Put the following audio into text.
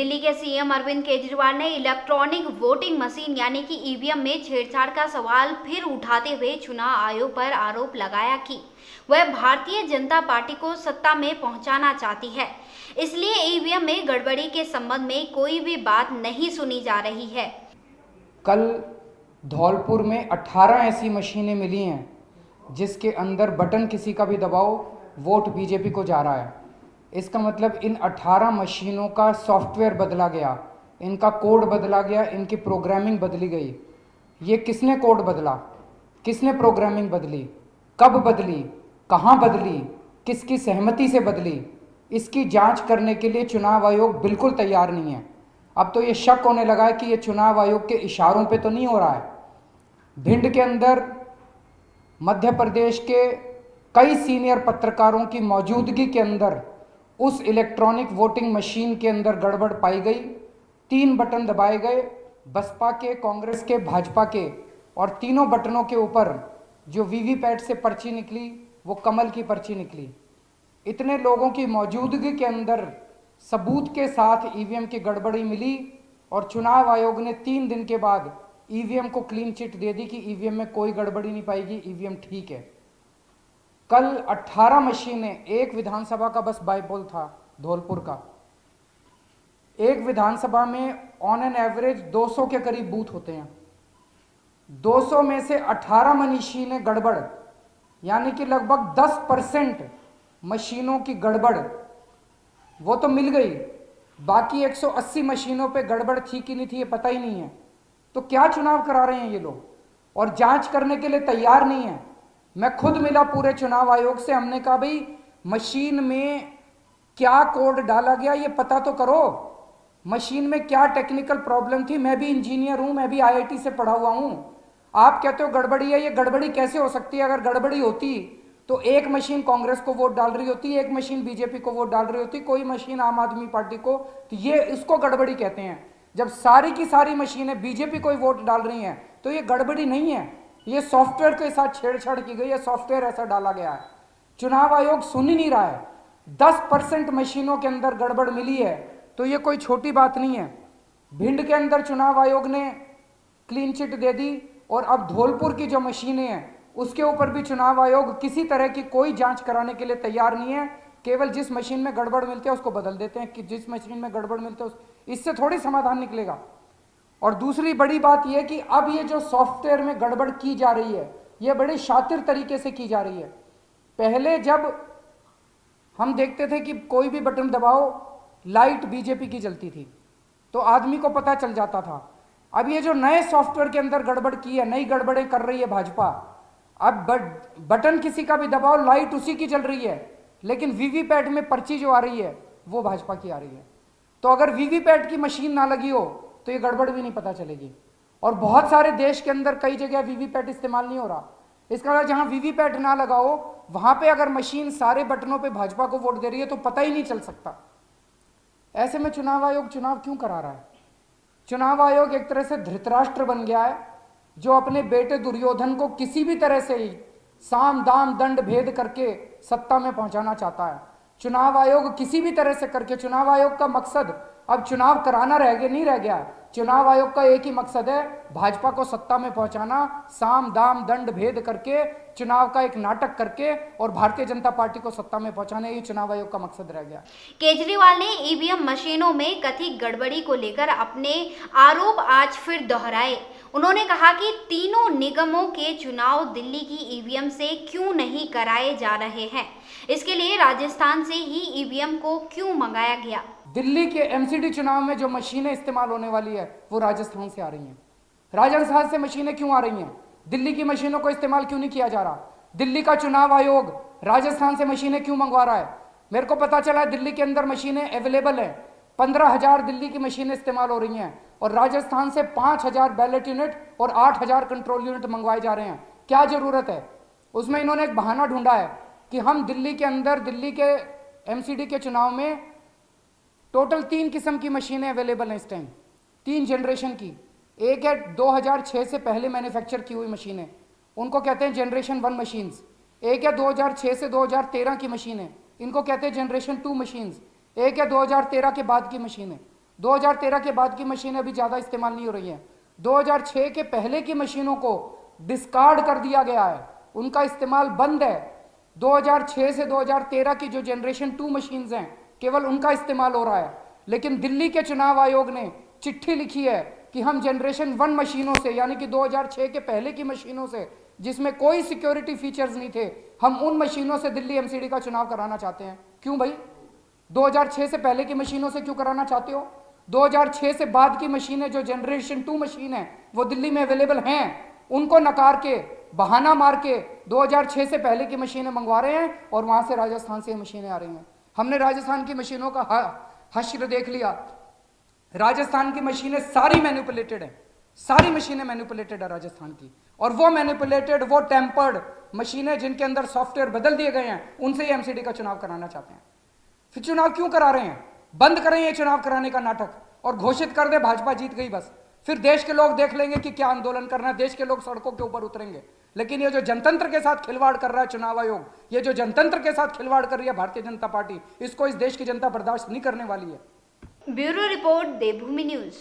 दिल्ली के सीएम अरविंद केजरीवाल ने electronic voting machine यानी कि ईवीएम में छेड़छाड़ का सवाल फिर उठाते हुए चुनाव आयोग पर आरोप लगाया कि वह भारतीय जनता पार्टी को सत्ता में पहुंचाना चाहती है, इसलिए ईवीएम में गड़बड़ी के संबंध में कोई भी बात नहीं सुनी जा रही है। कल धौलपुर में 18 ऐसी मशीनें मिली हैं जिसके अंदर बटन किसी का भी दबाओ वोट बीजेपी को जा रहा है। इसका मतलब इन 18 मशीनों का सॉफ्टवेयर बदला गया, इनका कोड बदला गया, इनकी प्रोग्रामिंग बदली गई। ये किसने कोड बदला, किसने प्रोग्रामिंग बदली, कब बदली, कहाँ बदली, किसकी सहमति से बदली, इसकी जांच करने के लिए चुनाव आयोग बिल्कुल तैयार नहीं है। अब तो ये शक होने लगा है कि ये चुनाव आयोग के इशारों पे तो नहीं हो रहा है। भिंड के अंदर मध्य प्रदेश के कई सीनियर पत्रकारों की मौजूदगी के अंदर उस इलेक्ट्रॉनिक वोटिंग मशीन के अंदर गड़बड़ पाई गई। 3 बटन दबाए गए, बसपा के, कांग्रेस के, भाजपा के, और तीनों बटनों के ऊपर जो वीवीपैट से पर्ची निकली वो कमल की पर्ची निकली। इतने लोगों की मौजूदगी के अंदर सबूत के साथ ईवीएम की गड़बड़ी मिली और चुनाव आयोग ने 3 दिन के बाद ईवीएम को क्लीन चिट दे दी कि ईवीएम में कोई गड़बड़ी नहीं पाएगी, ईवीएम ठीक है। कल 18 मशीनें, एक विधानसभा का बस बाईपोल था धौलपुर का। एक विधानसभा में ऑन एन एवरेज 200 के करीब बूथ होते हैं। 200 में से 18 मशीनें गड़बड़, यानी कि लगभग 10% मशीनों की गड़बड़ वो तो मिल गई। बाकी 180 मशीनों पे गड़बड़ थी कि नहीं थी ये पता ही नहीं है। तो क्या चुनाव करा रहे हैं ये लोग, और जांच करने के लिए तैयार नहीं है। मैं खुद मिला पूरे चुनाव आयोग से, हमने कहा भाई मशीन में क्या कोड डाला गया ये पता तो करो, मशीन में क्या टेक्निकल प्रॉब्लम थी। मैं भी इंजीनियर हूं, मैं भी आईआईटी से पढ़ा हुआ हूं। आप कहते हो गड़बड़ी है, ये गड़बड़ी कैसे हो सकती है? अगर गड़बड़ी होती तो एक मशीन कांग्रेस को वोट डाल रही होती, एक मशीन बीजेपी को वोट डाल रही होती, कोई मशीन आम आदमी पार्टी को, तो ये इसको गड़बड़ी कहते हैं। जब सारी की सारी मशीनें बीजेपी को वोट डाल रही हैं तो ये गड़बड़ी नहीं है, ये सॉफ्टवेयर के साथ छेड़छाड़ की गई है, सॉफ्टवेयर ऐसा डाला गया है। चुनाव आयोग सुन ही नहीं रहा है। 10% मशीनों के अंदर गड़बड़ मिली है तो ये कोई छोटी बात नहीं है। भिंड के अंदर चुनाव आयोग ने क्लीन चिट दे दी और अब धौलपुर की जो मशीनें हैं उसके ऊपर भी चुनाव आयोग किसी तरह की कोई जांच कराने के लिए तैयार नहीं है। केवल जिस मशीन में गड़बड़ मिलती है उसको बदल देते हैं कि जिस मशीन में गड़बड़ मिलती है इससे थोड़ी समाधान निकलेगा। और दूसरी बड़ी बात यह कि अब ये जो सॉफ्टवेयर में गड़बड़ की जा रही है ये बड़े शातिर तरीके से की जा रही है। पहले जब हम देखते थे कि कोई भी बटन दबाओ लाइट बीजेपी की जलती थी तो आदमी को पता चल जाता था। अब ये जो नए सॉफ्टवेयर के अंदर गड़बड़ की है, नई गड़बड़ें कर रही है भाजपा। अब बटन किसी का भी दबाओ लाइट उसी की जल रही है, लेकिन वीवीपैट में पर्ची जो आ रही है वो भाजपा की आ रही है। तो अगर वीवीपैट की मशीन ना लगी हो तो ये गड़बड़ भी नहीं पता चलेगी। और बहुत सारे देश के अंदर कई जगह वीवीपैट इस्तेमाल नहीं हो रहा। इसका मतलब जहां वीवीपैट ना लगाओ वहां पे अगर मशीन सारे बटनों पे भाजपा को वोट दे रही है तो पता ही नहीं चल सकता। ऐसे में चुनाव आयोग चुनाव क्यों करा रहा है? चुनाव आयोग एक तरह से धृतराष्ट्र बन गया है जो अपने बेटे दुर्योधन को किसी भी तरह से ही साम दाम दंड भेद करके सत्ता में पहुंचाना चाहता है। चुनाव आयोग किसी भी तरह से करके, चुनाव आयोग का मकसद अब चुनाव कराना नहीं रह गया। चुनाव आयोग का एक ही मकसद है, भाजपा को सत्ता में पहुंचाना, साम दाम दंड भेद करके, चुनाव का एक नाटक करके और भारतीय जनता पार्टी को सत्ता में पहुंचाना, ये चुनाव आयोग का मकसद रह गया। केजरीवाल ने ईवीएम मशीनों में कथित गड़बड़ी को लेकर अपने आरोप आज फिर दोहराए। उन्होंने कहा कि तीनों निगमों के चुनाव दिल्ली की ईवीएम से क्यों नहीं कराए जा रहे हैं, इसके लिए राजस्थान से ही ईवीएम को क्यों मंगाया गया। दिल्ली के एमसीडी चुनाव में जो मशीनें इस्तेमाल होने वाली है वो राजस्थान से आ रही हैं। राजस्थान से मशीनें क्यों आ रही हैं? दिल्ली की मशीनों को इस्तेमाल क्यों नहीं किया जा रहा? दिल्ली का चुनाव आयोग राजस्थान से मशीनें क्यों मंगवा रहा है? मेरे को पता चला है दिल्ली के अंदर मशीनें अवेलेबल हैं। 15,000 दिल्ली की मशीनें इस्तेमाल हो रही हैं और राजस्थान से 5,000 बैलेट यूनिट और 8,000 कंट्रोल यूनिट मंगवाए जा रहे हैं। क्या जरूरत है? उसमें इन्होंने एक बहाना ढूंढा है कि हम दिल्ली के अंदर, दिल्ली के एमसीडी के चुनाव में टोटल 3 किस्म की मशीनें अवेलेबल हैं इस टाइम, 3 जनरेशन की। एक है 2006 से पहले मैन्युफैक्चर की हुई मशीनें, उनको कहते हैं जनरेशन 1 मशीन्स। एक है 2006 से 2013 की मशीनें, इनको कहते हैं जनरेशन 2 मशीन्स। एक है 2013 के बाद की मशीनें। 2013 के बाद की मशीनें अभी ज़्यादा इस्तेमाल नहीं हो रही हैं। 2006 के पहले की मशीनों को डिस्कार्ड कर दिया गया है, उनका इस्तेमाल बंद है। 2006 से 2013 की जो जनरेशन 2 मशीन्स हैं, केवल उनका इस्तेमाल हो रहा है। लेकिन दिल्ली के चुनाव आयोग ने चिट्ठी लिखी है कि हम जनरेशन 1 मशीनों से, यानी कि 2006 के पहले की मशीनों से, जिसमें कोई सिक्योरिटी फीचर्स नहीं थे, हम उन मशीनों से दिल्ली एमसीडी का चुनाव कराना चाहते हैं। क्यों भाई? 2006 से पहले की मशीनों से क्यों कराना चाहते हो? 2006 से बाद की मशीनें, जो जनरेशन 2 मशीन है, वो दिल्ली में अवेलेबल हैं, उनको नकार के, बहाना मार के 2006 से पहले की मशीनें मंगवा रहे हैं और वहां से राजस्थान से मशीनें आ रही हैं। हमने राजस्थान की मशीनों का हश्र देख लिया। राजस्थान की मशीनें सारी मैनिपुलेटेड हैं, सारी मशीनें मैनिपुलेटेड है राजस्थान की, और वो मैनिपुलेटेड, वो टेम्पर्ड मशीनें जिनके अंदर सॉफ्टवेयर बदल दिए गए हैं, उनसे ही एमसीडी का चुनाव कराना चाहते हैं। फिर चुनाव क्यों करा रहे हैं? बंद करें ये चुनाव कराने का नाटक और घोषित कर दे भाजपा जीत गई बस। फिर देश के लोग देख लेंगे कि क्या आंदोलन करना है, देश के लोग सड़कों के ऊपर उतरेंगे। लेकिन ये जो जनतंत्र के साथ खिलवाड़ कर रहा है चुनाव आयोग, ये जो जनतंत्र के साथ खिलवाड़ कर रही है भारतीय जनता पार्टी, इसको इस देश की जनता बर्दाश्त नहीं करने वाली है। ब्यूरो रिपोर्ट, देवभूमि न्यूज।